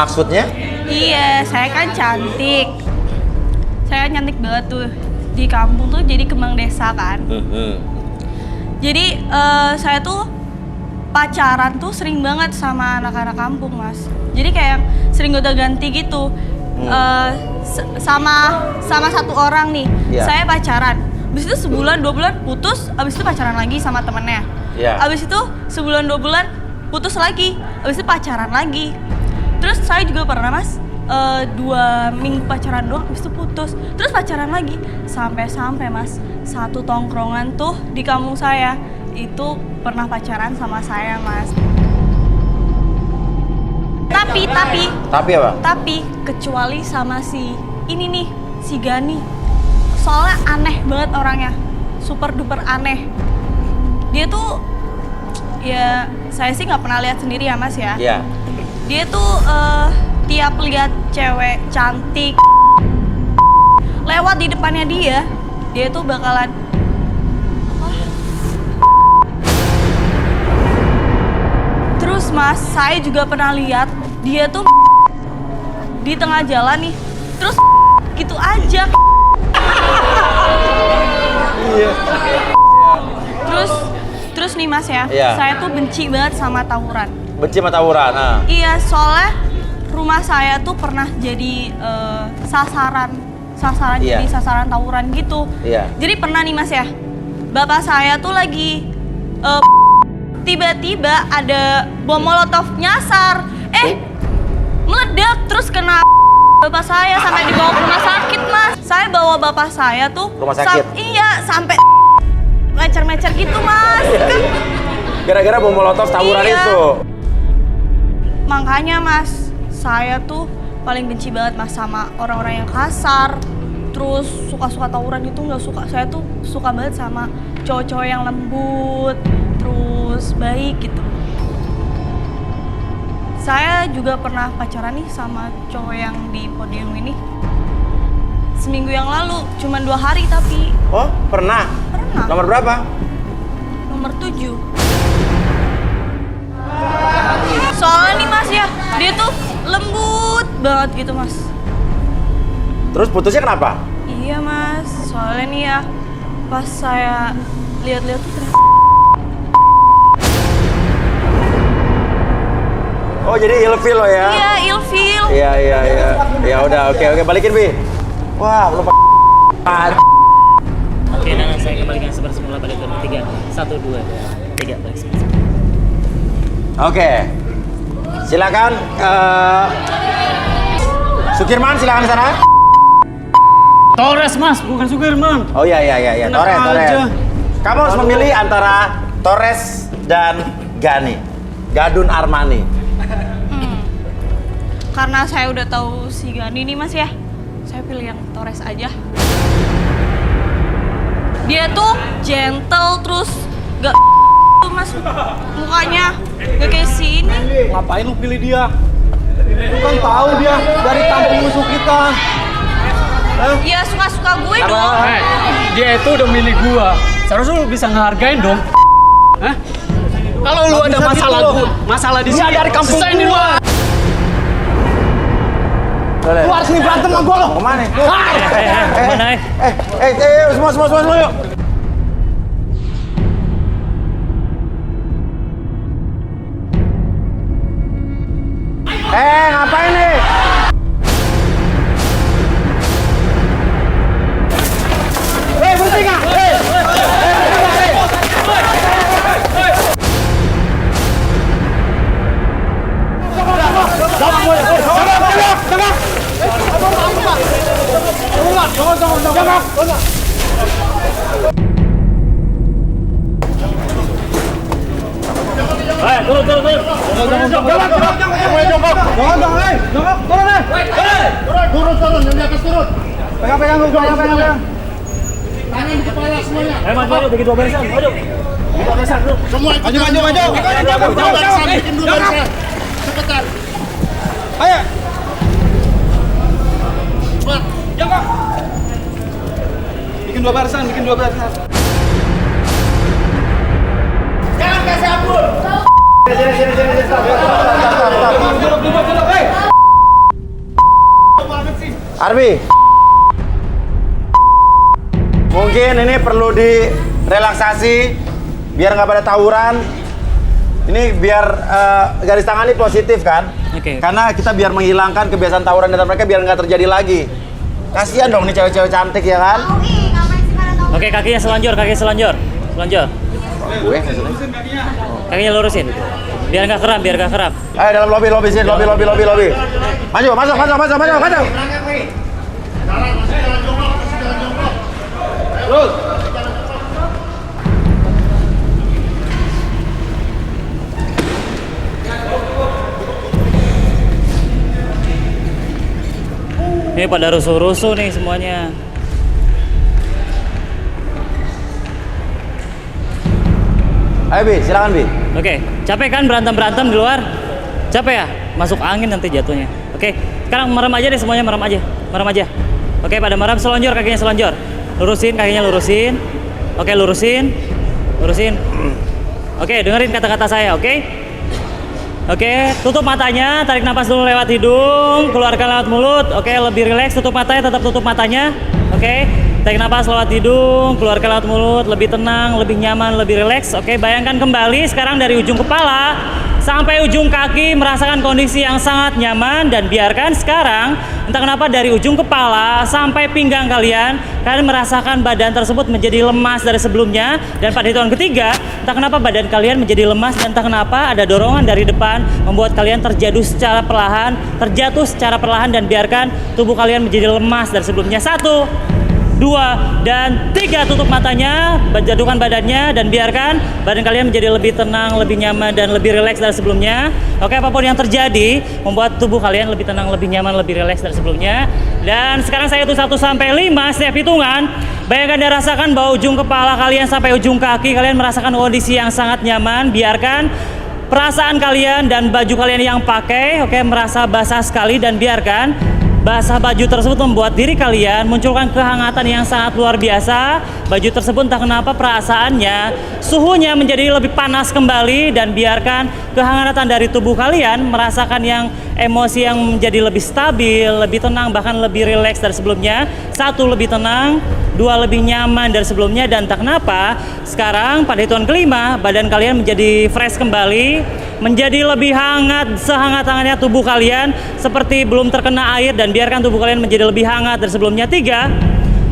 Maksudnya? Iya, saya kan cantik. Saya cantik banget tuh. Di kampung tuh jadi kembang desa kan. Jadi saya tuh pacaran tuh sering banget sama anak-anak kampung, Mas. Jadi kayak sering gonta-ganti gitu. Sama satu orang nih. Yeah. Saya pacaran. Abis itu sebulan 2 bulan putus, abis itu pacaran lagi sama temennya. Yeah. Abis itu sebulan 2 bulan putus lagi, abis itu pacaran lagi. Terus saya juga pernah, Mas, 2 minggu pacaran doang, abis itu putus. Terus pacaran lagi, sampai Mas, satu tongkrongan tuh di kampung saya itu pernah pacaran sama saya, Mas. Tapi apa? Tapi kecuali sama si ini nih, si Gani. Soalnya aneh banget orangnya, super duper aneh. Dia tuh, ya saya sih nggak pernah lihat sendiri ya, Mas ya. Iya. Dia tuh tiap lihat cewek cantik lewat di depannya dia tuh bakalan Terus, Mas, saya juga pernah lihat dia tuh di tengah jalan nih, terus gitu aja. Iya. Terus nih, Mas ya, Iya. saya tuh benci banget sama tawuran. Benci sama tawuran, nah. Iya, soalnya rumah saya tuh pernah jadi sasaran Iya. jadi sasaran tawuran gitu. Iya. Jadi pernah nih, Mas ya, bapak saya tuh lagi tiba-tiba ada bom molotov nyasar, meledak terus kena bapak saya sampai dibawa ke rumah sakit, Mas. Saya bawa bapak saya tuh Rumah sakit? iya, sampai mecer-mecer gitu, Mas. Kan Gara-gara bom molotov tawuran Iya. itu. makanya, Mas, saya tuh paling benci banget, Mas, sama orang-orang yang kasar, terus suka-suka tawuran gitu, nggak suka. Saya tuh suka banget sama cowok-cowok yang lembut, terus baik gitu. Saya juga pernah pacaran nih sama cowok yang di podium ini. Seminggu yang lalu, cuma 2 hari tapi Oh, pernah? Pernah. Nomor berapa? nomor 7. Soalnya nih, Mas ya, dia tuh lembut banget gitu, Mas. Terus putusnya kenapa? Iya, Mas, soalnya nih ya, pas saya lihat-lihat tuh ternyata Oh, jadi ilfil lo ya? iya, ilfil. Iya. Ya udah, oke, balikin, Bi. Wah, belum Oke, dan saya kembalikan seperti semula pada turun 3. 1, 2, 3, balik seperti semula. Oke. Silakan Sukirman, silakan di sana. Torres, Mas, bukan Sukirman. Oh iya. Enak Torres. aja. Kamu harus memilih antara Torres dan Gani. Gadun Armani. Karena saya udah tahu si Gani nih, Mas ya, saya pilih yang Torres aja. Dia tuh gentle, terus gak tuh, Mas, mukanya gak kayak si ini. Ngapain lu pilih dia? Lu kan tahu dia dari kampung musuh kita. Ya suka-suka gue dong. Dia itu udah milih gua. Seharusnya lu bisa ngehargain dong. Hah? Kalau lu ada masalah di sini dari kampung gua. Di luar. Lu harus nih berantem sama gua lo. Mau kemana? Kemana, Semua yuk. Ngapain nih? Berhenti nggak? Turun, yang di atas turun. Pegang gue, pegang. Tangan di kepala semuanya. maju, bikin 2 barisan, maju. Bikin 2 barisan, lu. Semua ikut. Maju. Dua barisan, bikin 2 barisan. Cepetan. Ayo. Cepat. Bikin 2 barisan. Jangan kasih ampun. Sini. Arbi. Mungkin ini perlu direlaksasi biar nggak pada tawuran. Ini biar garis tangan ini positif kan? Oke. Karena kita biar menghilangkan kebiasaan tawuran dari mereka biar nggak terjadi lagi. Kasihan dong nih cewek-cewek cantik ya kan? Oke, kakinya selonjor. Selonjor. Gue Kakinya lurusin. Biar nggak kram. ayo dalam lobby sini, lobby. Maju, masuk. Jalan, masih jalan jongkok, Terus. Ini pada rusuh-rusuh nih semuanya. Ayo Bi, silakan Bi. Oke, capek kan berantem di luar? Capek ya? Masuk angin nanti jatuhnya. Oke, sekarang merem aja deh semuanya, merem aja. Oke, pada merem, selonjor kakinya selonjor. Lurusin kakinya, lurusin. Oke, lurusin. Oke, dengerin kata-kata saya, oke? Oke, tutup matanya, tarik nafas dulu lewat hidung, keluarkan lewat mulut. Oke, lebih rileks, tutup matanya, tetap tutup matanya. Oke, tarik nafas lewat hidung, keluarkan lewat mulut, lebih tenang, lebih nyaman, lebih rileks. Oke, bayangkan kembali sekarang dari ujung kepala sampai ujung kaki merasakan kondisi yang sangat nyaman dan biarkan sekarang entah kenapa dari ujung kepala sampai pinggang kalian merasakan badan tersebut menjadi lemas dari sebelumnya, dan pada hitungan ketiga entah kenapa badan kalian menjadi lemas dan entah kenapa ada dorongan dari depan membuat kalian terjatuh secara perlahan dan biarkan tubuh kalian menjadi lemas dari sebelumnya. 1, 2, dan 3. Tutup matanya, jatuhkan badannya, dan biarkan badan kalian menjadi lebih tenang, lebih nyaman, dan lebih rileks dari sebelumnya. Oke, apapun yang terjadi membuat tubuh kalian lebih tenang, lebih nyaman, lebih rileks dari sebelumnya. Dan sekarang saya hitung 1 sampai 5 setiap hitungan. Bayangkan dan rasakan bahwa ujung kepala kalian sampai ujung kaki kalian merasakan kondisi yang sangat nyaman. Biarkan perasaan kalian dan baju kalian yang pakai merasa basah sekali, dan biarkan basah baju tersebut membuat diri kalian munculkan kehangatan yang sangat luar biasa. Baju tersebut entah kenapa perasaannya, suhunya menjadi lebih panas kembali, dan biarkan kehangatan dari tubuh kalian merasakan yang emosi yang menjadi lebih stabil, lebih tenang, bahkan lebih rileks dari sebelumnya. 1, lebih tenang. 2, lebih nyaman dari sebelumnya, dan entah kenapa sekarang pada hitungan kelima badan kalian menjadi fresh kembali, menjadi lebih hangat, sehangat-hangatnya tubuh kalian seperti belum terkena air, dan biarkan tubuh kalian menjadi lebih hangat dari sebelumnya. 3,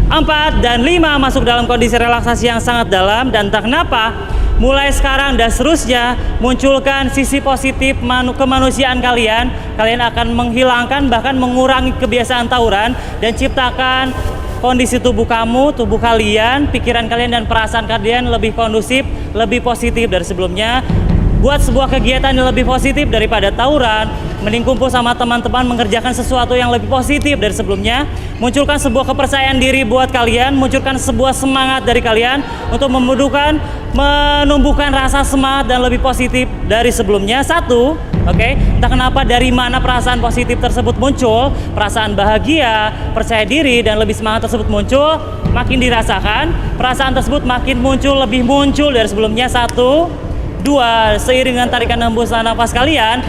4, dan 5 masuk dalam kondisi relaksasi yang sangat dalam, dan entah kenapa mulai sekarang dan seterusnya munculkan sisi positif kemanusiaan kalian. Kalian akan menghilangkan bahkan mengurangi kebiasaan tawuran dan ciptakan kondisi tubuh kalian, pikiran kalian, dan perasaan kalian lebih kondusif, lebih positif dari sebelumnya. Buat sebuah kegiatan yang lebih positif daripada tawuran, mending kumpul sama teman-teman mengerjakan sesuatu yang lebih positif dari sebelumnya. Munculkan sebuah kepercayaan diri buat kalian, munculkan sebuah semangat dari kalian untuk menumbuhkan rasa semangat dan lebih positif dari sebelumnya. 1, entah kenapa dari mana perasaan positif tersebut muncul, perasaan bahagia, percaya diri, dan lebih semangat tersebut muncul, makin dirasakan, perasaan tersebut makin muncul, lebih muncul dari sebelumnya. 1, 2, seiring dengan tarikan hembusan nafas kalian,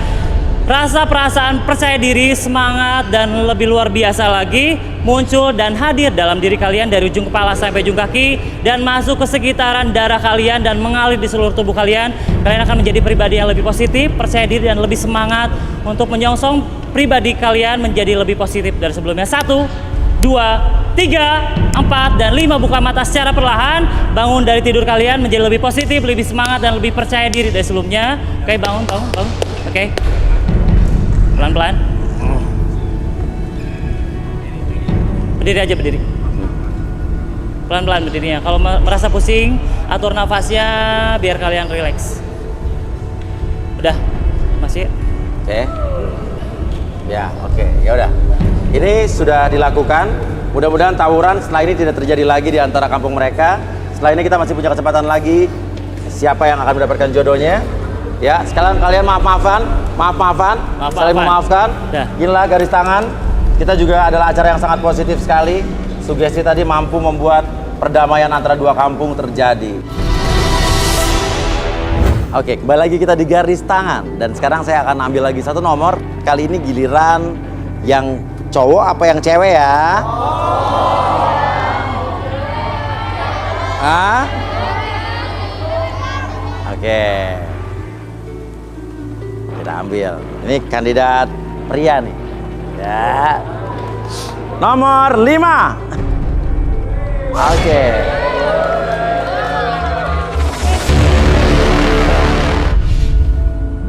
rasa perasaan percaya diri, semangat, dan lebih luar biasa lagi muncul dan hadir dalam diri kalian dari ujung kepala sampai ujung kaki, dan masuk ke sekitaran darah kalian dan mengalir di seluruh tubuh kalian. Kalian akan menjadi pribadi yang lebih positif, percaya diri, dan lebih semangat untuk menyongsong pribadi kalian menjadi lebih positif dari sebelumnya. 1, 2, 3, 4, dan 5. Buka mata secara perlahan, bangun dari tidur kalian menjadi lebih positif, lebih semangat, dan lebih percaya diri dari sebelumnya. Oke, bangun. Oke, pelan-pelan. Berdiri. Pelan-pelan berdirinya. Kalau merasa pusing, atur nafasnya biar kalian rileks. Udah, masih? Oke. Ya, oke. Ya udah. Ini sudah dilakukan. Mudah-mudahan tawuran setelah ini tidak terjadi lagi di antara kampung mereka. Setelah ini kita masih punya kesempatan lagi. Siapa yang akan mendapatkan jodohnya? Ya, sekalian kalian maaf-maafan, saling memaafkan. Inilah garis tangan. Kita juga adalah acara yang sangat positif sekali. Sugesti tadi mampu membuat perdamaian antara dua kampung terjadi. Oke, kembali lagi kita di garis tangan. Dan sekarang saya akan ambil lagi satu nomor. Kali ini giliran yang cowok apa yang cewek ya? Hah? Oke. Kita ambil. Ini kandidat pria nih. Ya. Nomor 5. Oke.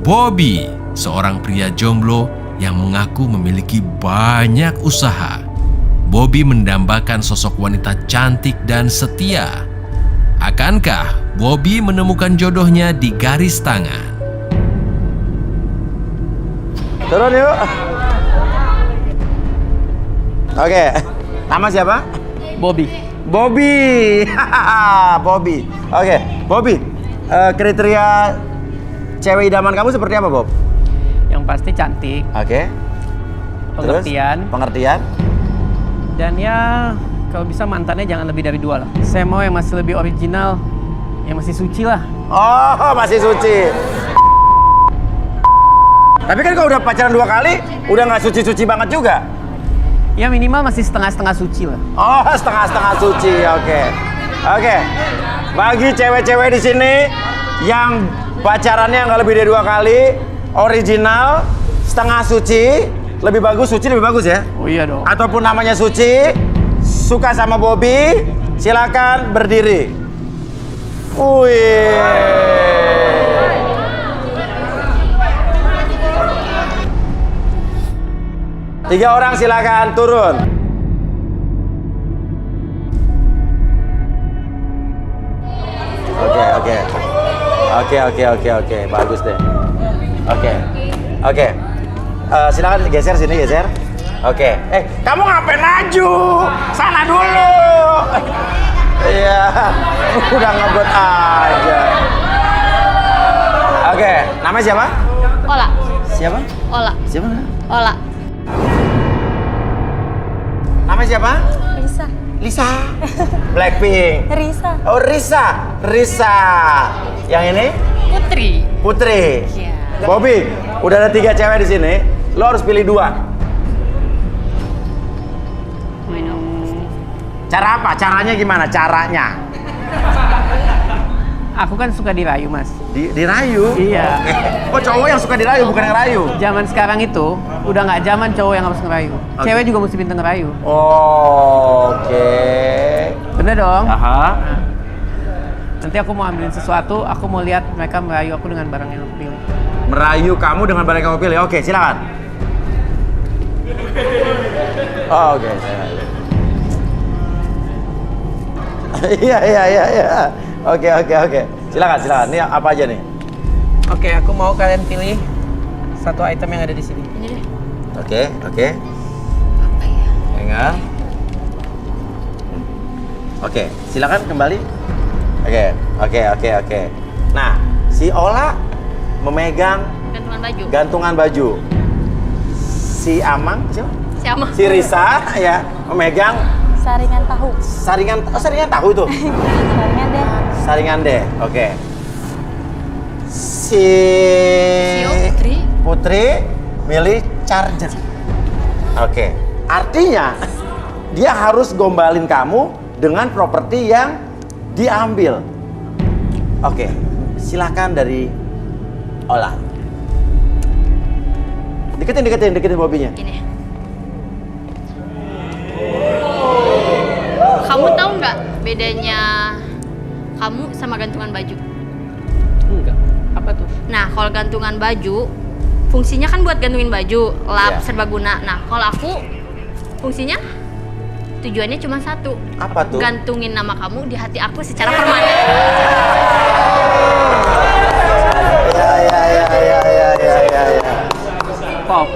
Bobby, seorang pria jomblo yang mengaku memiliki banyak usaha. Bobby mendambakan sosok wanita cantik dan setia. Akankah Bobby menemukan jodohnya di garis tangan? Turun yuk. Oke. Nama siapa? Bobby. Bobby. Bobby. Oke, Bobby. Kriteria cewek idaman kamu seperti apa, Bob? Yang pasti cantik, Oke. pengertian, Terus, pengertian. dan ya kalau bisa mantannya jangan lebih dari 2 lah. Saya mau yang masih lebih original, yang masih suci lah. Oh, masih suci. Tapi kan kalau udah pacaran 2 kali, udah nggak suci-suci banget juga. Ya minimal masih setengah-setengah suci lah. Oh, setengah-setengah suci. Oke. Oke. Bagi cewek-cewek di sini yang pacarannya nggak lebih dari 2 kali, original, setengah suci, lebih bagus ya? Oh iya dong. Ataupun namanya Suci, suka sama Bobby, silakan berdiri. Wih. 3 orang silakan turun. Oke, bagus deh. Oke. Silakan geser sini, geser. Oke. Kamu ngapain maju? Sana dulu. Iya, udah ngebet aja. Oke, namanya siapa? Ola. Siapa? Ola. Siapa? Ola. Namanya siapa? Risa. Lisa. Blackpink. Risa. Oh, Risa. Risa. Yang ini? Putri. Putri. Iya. Bobby, udah ada 3 cewek di sini. Lo harus pilih 2. Cara apa? Caranya gimana? Caranya? Aku kan suka dirayu, Mas. Dirayu? Iya. Oh, cowok yang suka dirayu, bukan yang rayu? Zaman sekarang itu udah nggak zaman cowok yang harus ngerayu. Oke. Cewek juga mesti pintar ngerayu. Oke. Bener dong? Aha. Nanti aku mau ambilin sesuatu, aku mau lihat mereka merayu aku dengan barang yang aku pilih. Merayu kamu dengan barang yang kamu pilih. Oke, silakan. Oh, oke. Iya. Oke. Silakan. Ini apa aja nih? Oke, aku mau kalian pilih satu item yang ada di sini. Ini deh. Oke. Apa ya? Ingat. Oke, silakan kembali. Oke. Nah, si Ola memegang Gantungan baju. Si Amang, siapa? Siapa? Si Risa ya memegang Saringan tahu. saringan tahu itu. Saringan deh. Saringan deh. Oke. Si Putri milih charger. Oke. Artinya dia harus gombalin kamu dengan properti yang diambil. Oke. Silakan dari Ola. Deketin Bobby-nya. Gini. Kamu tahu nggak bedanya kamu sama gantungan baju? Enggak. Apa tuh? Nah, kalau gantungan baju, fungsinya kan buat gantungin baju, lap, Iya. serbaguna. Nah, kalau aku, fungsinya tujuannya cuma satu. Apa tuh? Gantungin nama kamu di hati aku secara permanen. Ya. Pop.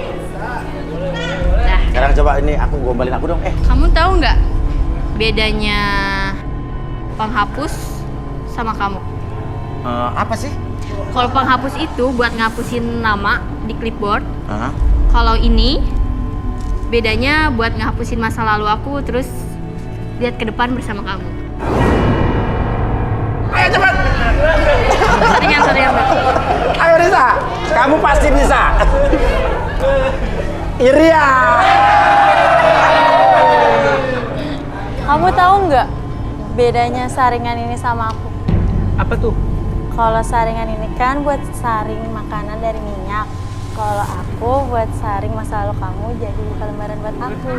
Nah, Sekarang coba ini aku gombalin aku dong. kamu tahu nggak bedanya penghapus sama kamu? Apa sih? Kalau penghapus itu buat ngapusin nama di clipboard. Hah? Kalau ini bedanya buat ngapusin masa lalu aku, terus lihat ke depan bersama kamu. Ayo cepat. Saringan. Ayo Risa, kamu pasti bisa. Iria. Kamu tahu nggak bedanya saringan ini sama aku? Apa tuh? Kalau saringan ini kan buat saring makanan dari minyak. Kalau aku buat saring masa lalu kamu jadi buka lembaran buat aku.